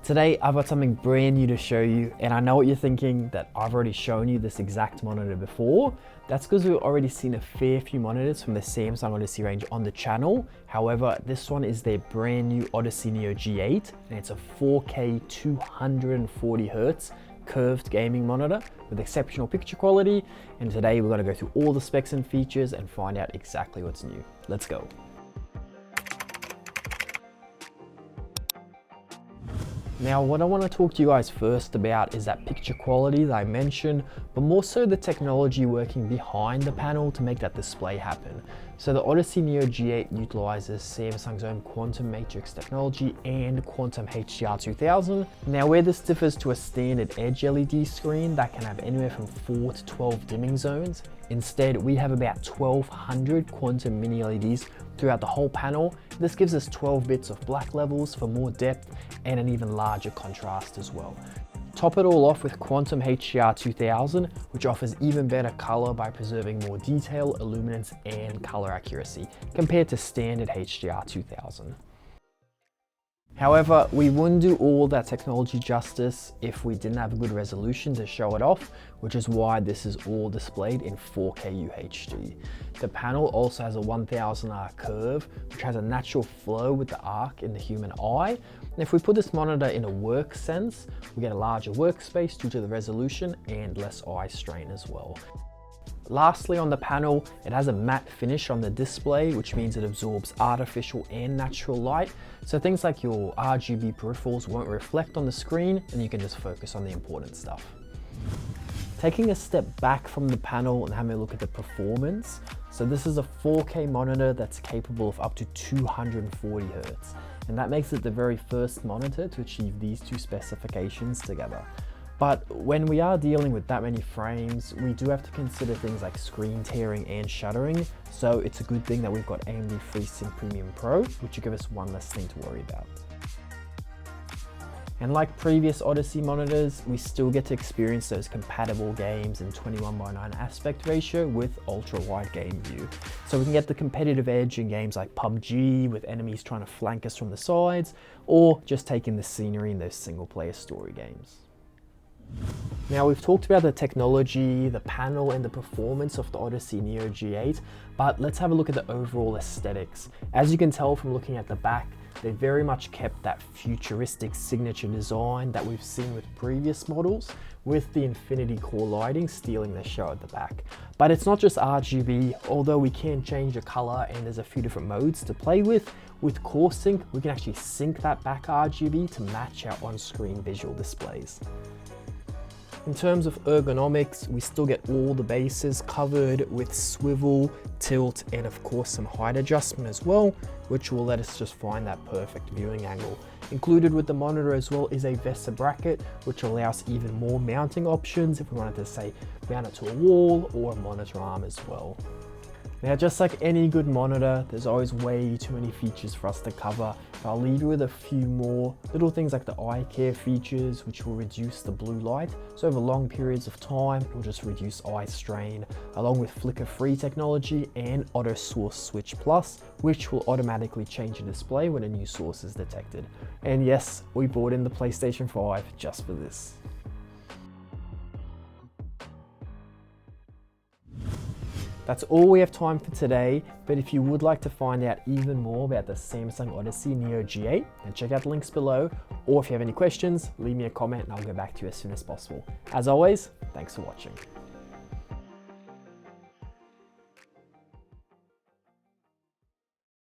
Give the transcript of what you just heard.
Today I've got something brand new to show you, and I know what you're thinking, that I've already shown you this exact monitor before. That's because we've already seen a fair few monitors from the Samsung Odyssey range on the channel. However, this one is their brand new Odyssey Neo G8, and it's a 4K 240Hz curved gaming monitor with exceptional picture quality. And today we're going to go through all the specs and features and find out exactly what's new. Let's go. Now, what I want to talk to you guys first about is that picture quality that I mentioned, but more so the technology working behind the panel to make that display happen. So the Odyssey Neo G8 utilizes Samsung's own quantum matrix technology and quantum HDR 2000. Now, where this differs to a standard edge LED screen that can have anywhere from 4 to 12 dimming zones, instead we have about 1200 quantum mini LEDs throughout the whole panel. This gives us 12 bits of black levels for more depth and an even larger contrast as well. Top it all off with quantum HDR 2000, which offers even better color by preserving more detail, illuminance, and color accuracy compared to standard HDR 2000. However, we wouldn't do all that technology justice if we didn't have a good resolution to show it off, which is why this is all displayed in 4K UHD. The panel also has a 1000R curve, which has a natural flow with the arc in the human eye. And if we put this monitor in a work sense, we get a larger workspace due to the resolution and less eye strain as well. Lastly, on the panel, it has a matte finish on the display, which means it absorbs artificial and natural light. So things like your RGB peripherals won't reflect on the screen, and you can just focus on the important stuff. Taking a step back from the panel and having a look at the performance. So this is a 4K monitor that's capable of up to 240Hz. And that makes it the very first monitor to achieve these two specifications together. But when we are dealing with that many frames, we do have to consider things like screen tearing and shuddering. So it's a good thing that we've got AMD FreeSync Premium Pro, which will give us one less thing to worry about. And like previous Odyssey monitors, we still get to experience those compatible games in 21:9 aspect ratio with ultra wide game view. So we can get the competitive edge in games like PUBG with enemies trying to flank us from the sides, or just taking the scenery in those single player story games. Now, we've talked about the technology, the panel, and the performance of the Odyssey Neo G8, but let's have a look at the overall aesthetics. As you can tell from looking at the back, they very much kept that futuristic signature design that we've seen with previous models, with the infinity core lighting stealing the show at the back. But it's not just RGB, although we can change the color and there's a few different modes to play with. With Core Sync, we can actually sync that back RGB to match our on-screen visual displays. In terms of ergonomics, we still get all the bases covered with swivel, tilt, and of course some height adjustment as well, which will let us just find that perfect viewing angle. Included with the monitor as well is a VESA bracket, which allows even more mounting options if we wanted to, say, mount it to a wall or a monitor arm as well. Now, just like any good monitor, there's always way too many features for us to cover. But I'll leave you with a few more little things like the eye care features, which will reduce the blue light. So over long periods of time, it will just reduce eye strain, along with flicker-free technology and Auto Source Switch Plus, which will automatically change the display when a new source is detected. And yes, we bought in the PlayStation 5 just for this. That's all we have time for today, but if you would like to find out even more about the Samsung Odyssey Neo G8, then check out the links below, or if you have any questions, leave me a comment and I'll get back to you as soon as possible. As always, thanks for watching.